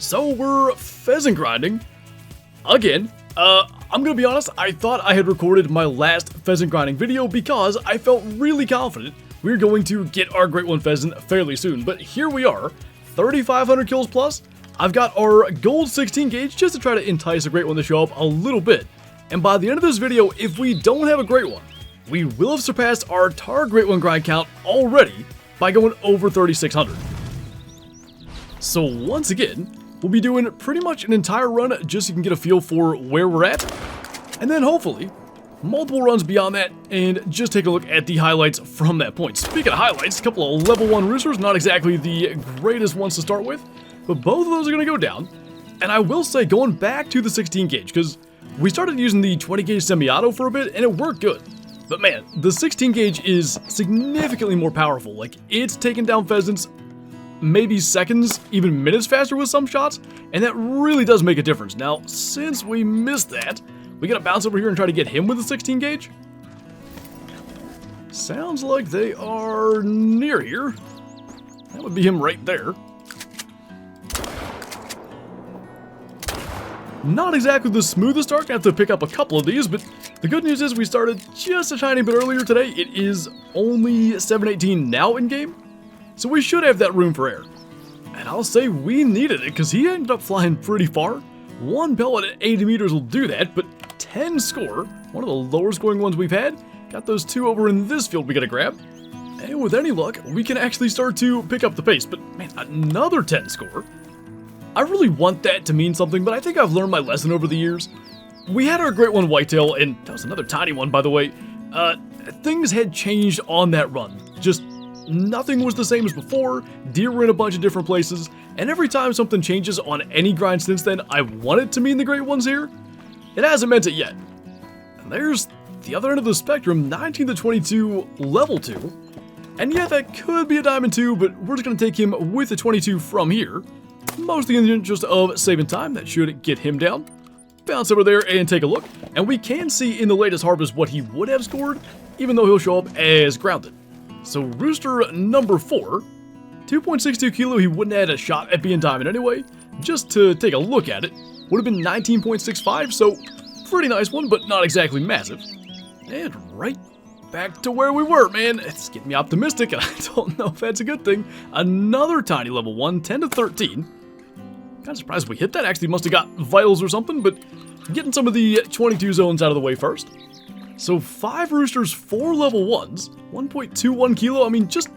So we're pheasant grinding again. I'm gonna be honest, I thought I had recorded my last pheasant grinding video because I felt really confident we were going to get our Great One pheasant fairly soon, but here we are, 3,500 kills plus. I've got our gold 16 gauge just to try to entice a Great One to show up a little bit, and by the end of this video, if we don't have a Great One, we will have surpassed our tar Great One grind count already by going over 3,600. So once again, we'll be doing pretty much an entire run just so you can get a feel for where we're at, and then hopefully multiple runs beyond that and just take a look at the highlights from that point. Speaking of highlights, a couple of level 1 roosters, not exactly the greatest ones to start with, but both of those are going to go down. And I will say, going back to the 16 gauge, because we started using the 20 gauge semi-auto for a bit and it worked good. But man, the 16 gauge is significantly more powerful. Like, it's taking down pheasants maybe seconds, even minutes faster with some shots, and that really does make a difference. Now, since we missed that, we gotta bounce over here and try to get him with the 16 gauge. Sounds like they are near here. That would be him right there. Not exactly the smoothest start, gonna have to pick up a couple of these, but the good news is we started just a tiny bit earlier today. It is only 7:18 now in game, so we should have that room for air. And I'll say we needed it because he ended up flying pretty far. One pellet at 80 meters will do that, but 10 score, one of the lower scoring ones we've had. Got those two over in this field we gotta grab. And with any luck, we can actually start to pick up the pace. But man, another 10 score. I really want that to mean something, but I think I've learned my lesson over the years. We had our Great One whitetail, and that was another tiny one, by the way. Things had changed on that run. Just nothing was the same as before. Deer were in a bunch of different places, and every time something changes on any grind since then, I want it to mean the Great One's here. It hasn't meant it yet. And there's the other end of the spectrum, 19 to 22, level 2. And yeah, that could be a diamond 2, but we're just going to take him with the 22 from here. Mostly in the interest of saving time, that should get him down. Bounce over there and take a look. And we can see in the latest harvest what he would have scored, even though he'll show up as grounded. So rooster number 4, 2.62 kilo, he wouldn't have had a shot at being diamond anyway. Just to take a look at it, would have been 19.65, so pretty nice one, but not exactly massive. And right back to where we were, man. It's getting me optimistic, and I don't know if that's a good thing. Another tiny level 1, 10 to 13. Kind of surprised we hit that. Actually must have got vitals or something, but getting some of the 22 zones out of the way first. So 5 roosters, 4 level 1s, 1.21 kilo. I mean, just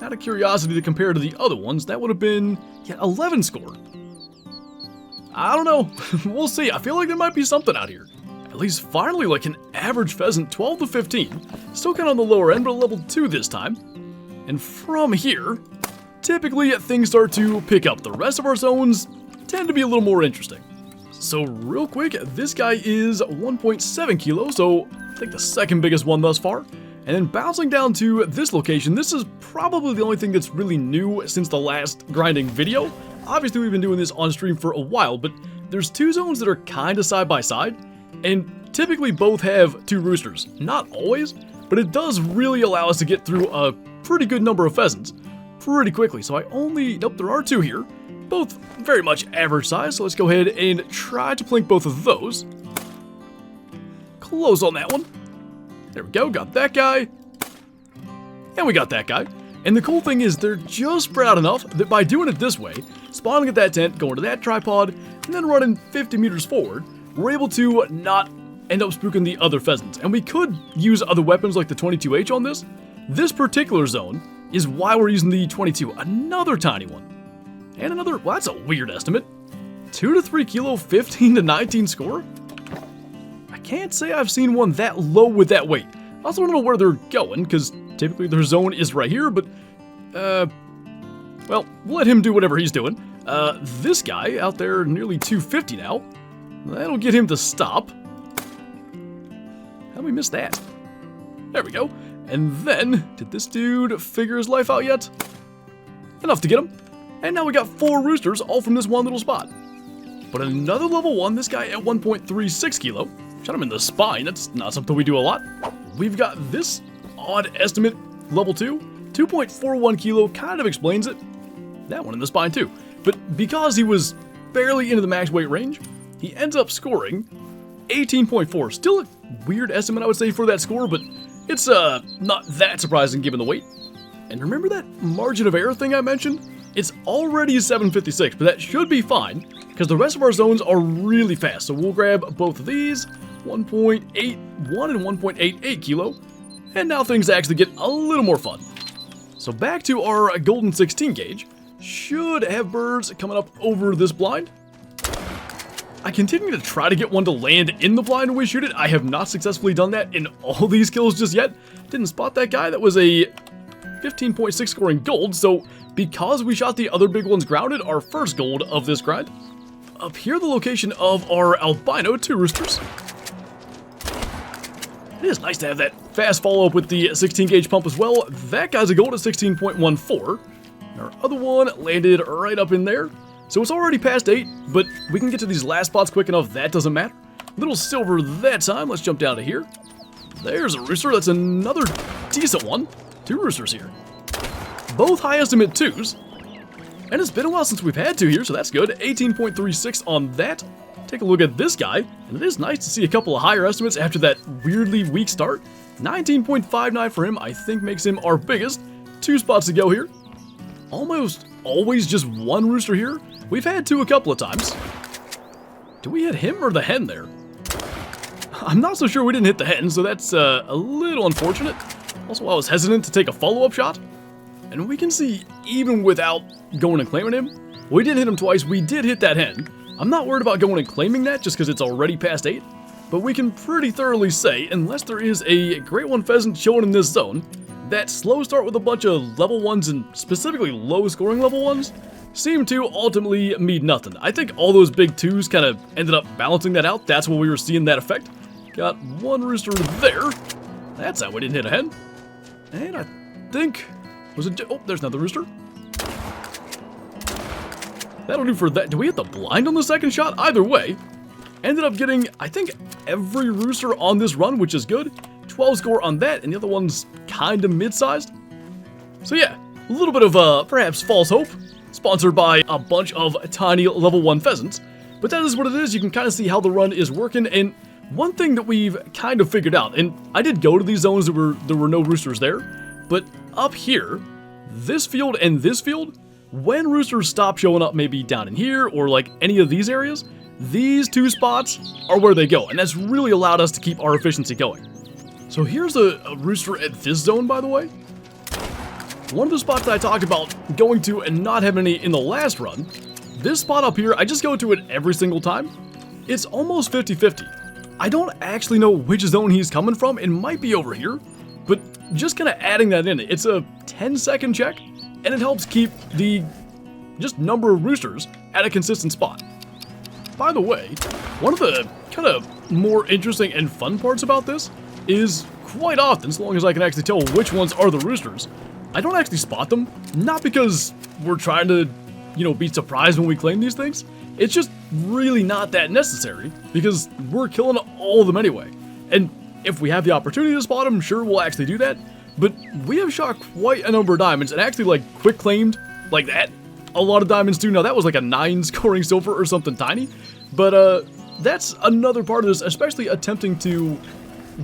out of curiosity to compare to the other ones, that would have been, yeah, 11 score. I don't know. We'll see. I feel like there might be something out here. At least finally like an average pheasant, 12 to 15. Still kind of on the lower end, but a level 2 this time. And from here, typically things start to pick up. The rest of our zones tend to be a little more interesting. So real quick, this guy is 1.7 kilo, so I think the second biggest one thus far. And then bouncing down to this location, this is probably the only thing that's really new since the last grinding video. Obviously we've been doing this on stream for a while, but there's 2 zones that are kinda side by side, and typically both have 2 roosters. Not always, but it does really allow us to get through a pretty good number of pheasants pretty quickly. So nope, there are 2 here, both very much average size, so let's go ahead and try to plink both of those. Close on that one. There we go, got that guy. And we got that guy. And the cool thing is they're just spread out enough that by doing it this way, spawning at that tent, going to that tripod, and then running 50 meters forward, we're able to not end up spooking the other pheasants. And we could use other weapons like the 22H on this. This particular zone is why we're using the 22, another tiny one. And another, well, that's a weird estimate. 2 to 3 kilo, 15 to 19 score? I can't say I've seen one that low with that weight. I also don't know where they're going, because typically their zone is right here, but, well, we'll let him do whatever he's doing. This guy out there, nearly 250 now, that'll get him to stop. How'd we miss that? There we go. And then, did this dude figure his life out yet? Enough to get him. And now we got 4 roosters, all from this one little spot. But another level 1, this guy at 1.36 kilo. Shot him in the spine, that's not something we do a lot. We've got this odd estimate, level 2, 2.41 kilo, kind of explains it. That one in the spine too. but because he was barely into the max weight range, he ends up scoring 18.4. Still a weird estimate, I would say, for that score, but it's not that surprising given the weight. And remember that margin of error thing I mentioned? It's already 756, but that should be fine, because the rest of our zones are really fast. So we'll grab both of these, 1.81 and 1.88 kilo, and now things actually get a little more fun. So back to our golden 16 gauge. Should have birds coming up over this blind. I continue to try to get one to land in the blind when we shoot it. I have not successfully done that in all these kills just yet. Didn't spot that guy. That was a 15.6 scoring gold, so because we shot the other big ones grounded, our first gold of this grind. Up here, the location of our albino 2 roosters. It is nice to have that fast follow-up with the 16 gauge pump as well. That guy's a gold at 16.14. Our other one landed right up in there. So it's already past 8, but we can get to these last spots quick enough, that doesn't matter. Little silver that time. Let's jump down to here. There's a rooster. That's another decent one. 2 roosters here. Both high estimate 2s. And it's been a while since we've had 2 here, so that's good. 18.36 on that. Take a look at this guy, and it is nice to see a couple of higher estimates after that weirdly weak start. 19.59 for him, I think makes him our biggest. 2 spots to go here. Almost always just 1 rooster here. We've had 2 a couple of times. Do we hit him or the hen there? I'm not so sure we didn't hit the hen, so that's a little unfortunate. Also, I was hesitant to take a follow-up shot. And we can see, even without going and claiming him, we didn't hit him twice, we did hit that hen. I'm not worried about going and claiming that just because it's already past 8, but we can pretty thoroughly say, unless there is a great one pheasant showing in this zone, that slow start with a bunch of level 1s and specifically low scoring level 1s seem to ultimately mean nothing. I think all those big 2s kind of ended up balancing that out. That's where we were seeing that effect. Got 1 rooster there. That's how we didn't hit a hen. And I think... oh, there's another rooster. That'll do for that. Do we hit the blind on the second shot? Either way, ended up getting, I think, every rooster on this run, which is good. 12 score on that, and the other one's kind of mid-sized. So yeah, a little bit of perhaps false hope, sponsored by a bunch of tiny level 1 pheasants. But that is what it is. You can kind of see how the run is working, and one thing that we've kind of figured out, and I did go to these zones that there were no roosters there, but up here, this field and this field, when roosters stop showing up maybe down in here or like any of these areas, these 2 spots are where they go, and that's really allowed us to keep our efficiency going. So here's a rooster at this zone, by the way. One of the spots that I talked about going to and not having any in the last run, this spot up here, I just go to it every single time. It's almost 50-50. I don't actually know which zone he's coming from. It might be over here, but just kind of adding that in, it's a 10-second check, and it helps keep the just number of roosters at a consistent spot. By the way, one of the kind of more interesting and fun parts about this is quite often, so long as I can actually tell which ones are the roosters, I don't actually spot them, not because we're trying to, be surprised when we claim these things. It's just really not that necessary, because we're killing all of them anyway. And if we have the opportunity to spot them, sure, we'll actually do that. But we have shot quite a number of diamonds, and actually, quick claimed, like that, a lot of diamonds too. Now, that was like a 9 scoring silver or something tiny. But, that's another part of this, especially attempting to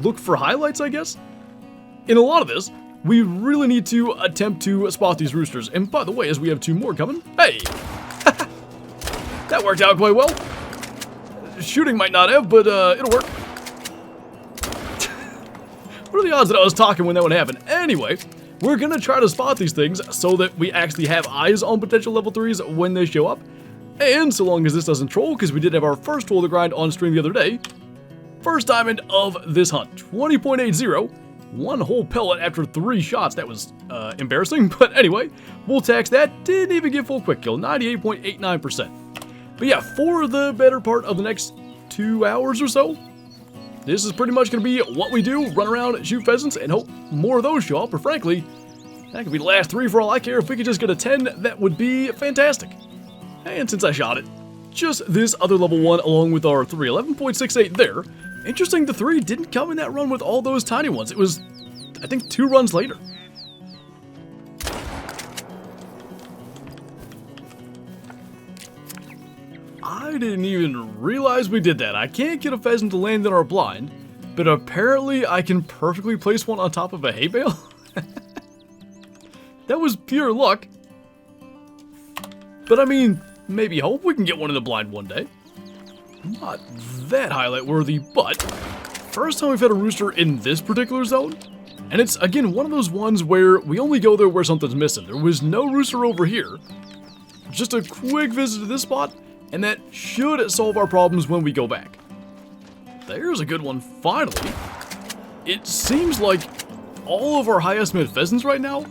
look for highlights, I guess. In a lot of this, we really need to attempt to spot these roosters. And by the way, as we have 2 more coming, hey! That worked out quite well. Shooting might not have, but it'll work. What are the odds that I was talking when that would happen? Anyway, we're gonna try to spot these things so that we actually have eyes on potential level 3s when they show up. And so long as this doesn't troll, because we did have our first troll of the grind on stream the other day. First diamond of this hunt, 20.80. 1 whole pellet after 3 shots. That was embarrassing, but anyway, we'll tax that. Didn't even get full quick kill, 98.89%. But yeah, for the better part of the next 2 hours or so, this is pretty much going to be what we do, run around, shoot pheasants, and hope more of those show up, or frankly, that could be the last 3 for all I care. If we could just get a 10, that would be fantastic. And since I shot it, just this other level 1 along with our 3, 11.68 there. Interesting, the 3 didn't come in that run with all those tiny ones. It was, I think, 2 runs later. I didn't even realize we did that. I can't get a pheasant to land in our blind, but apparently I can perfectly place one on top of a hay bale. That was pure luck. But I mean, maybe hope we can get one in the blind one day. Not that highlight worthy, but first time we've had a rooster in this particular zone. And it's, again, one of those ones where we only go there where something's missing. There was no rooster over here. Just a quick visit to this spot, and that should solve our problems when we go back. There's a good one, finally. It seems like all of our high estimate pheasants right now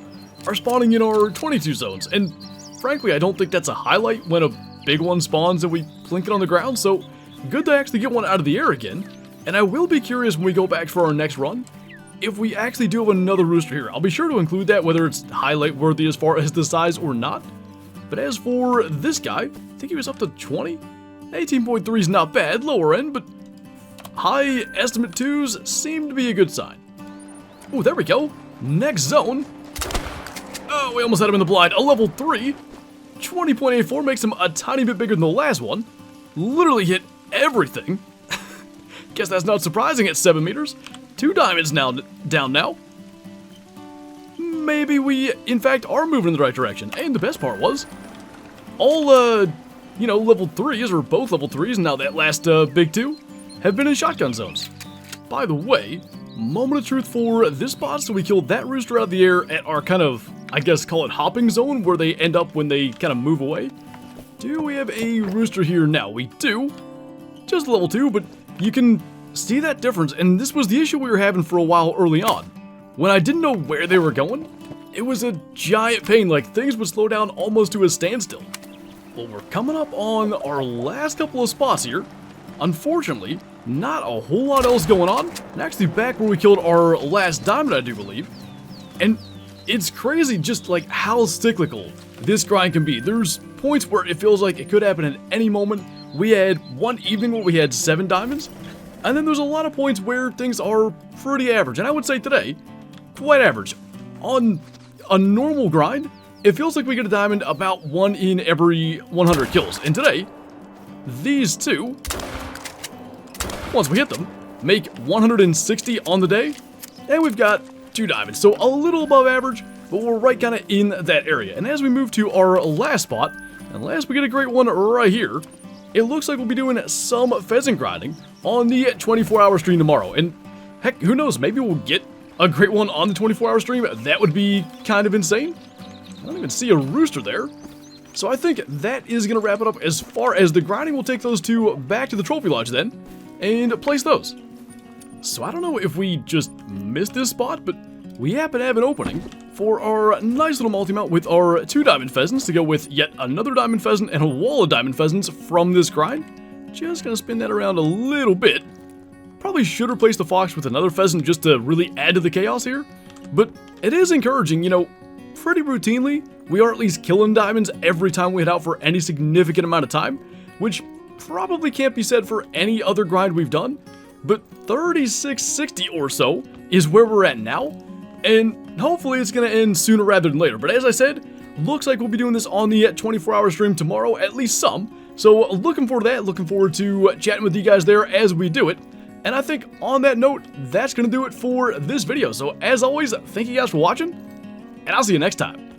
are spawning in our 22 zones. And frankly, I don't think that's a highlight when a big one spawns and we plink it on the ground. So good to actually get one out of the air again. And I will be curious when we go back for our next run if we actually do have another rooster here. I'll be sure to include that, whether it's highlight worthy as far as the size or not. But as for this guy, I think he was up to 20. 18.3 is not bad, lower end, but high estimate 2s seem to be a good sign. Oh, there we go. Next zone. Oh, we almost had him in the blind. A level 3. 20.84 makes him a tiny bit bigger than the last one. Literally hit everything. Guess that's not surprising at 7 meters. 2 diamonds now down now. Maybe we, in fact, are moving in the right direction. And the best part was, all, level 3s, or both level 3s, and now that last big 2, have been in shotgun zones. By the way, moment of truth for this spot, so we killed that rooster out of the air at our kind of, I guess, call it hopping zone, where they end up when they kind of move away. Do we have a rooster here now? We do. Just level 2, but you can see that difference, and this was the issue we were having for a while early on. When I didn't know where they were going, it was a giant pain, like things would slow down almost to a standstill. Well, we're coming up on our last couple of spots here. Unfortunately, not a whole lot else going on. And actually back where we killed our last diamond, I do believe. And it's crazy just like how cyclical this grind can be. There's points where it feels like it could happen at any moment. We had one evening where we had 7 diamonds. And then there's a lot of points where things are pretty average. And I would say today, quite average. On a normal grind, it feels like we get a diamond about 1 in every 100 kills. And today, these two, once we hit them, make 160 on the day. And we've got 2 diamonds. So a little above average, but we're right kind of in that area. And as we move to our last spot, unless we get a great one right here, it looks like we'll be doing some pheasant grinding on the 24-hour stream tomorrow. And heck, who knows, maybe we'll get a great one on the 24-hour stream. That would be kind of insane. I don't even see a rooster there. So I think that is going to wrap it up as far as the grinding. We'll take those 2 back to the trophy lodge then and place those. So I don't know if we just missed this spot, but we happen to have an opening for our nice little multi-mount with our 2 diamond pheasants to go with yet another diamond pheasant and a wall of diamond pheasants from this grind. Just going to spin that around a little bit. Probably should replace the fox with another pheasant just to really add to the chaos here. But it is encouraging, pretty routinely, we are at least killing diamonds every time we head out for any significant amount of time, which probably can't be said for any other grind we've done. But 3660 or so is where we're at now. And hopefully it's going to end sooner rather than later. But as I said, looks like we'll be doing this on the 24-hour stream tomorrow, at least some. So looking forward to that, looking forward to chatting with you guys there as we do it. And I think on that note, that's going to do it for this video. So as always, thank you guys for watching, and I'll see you next time.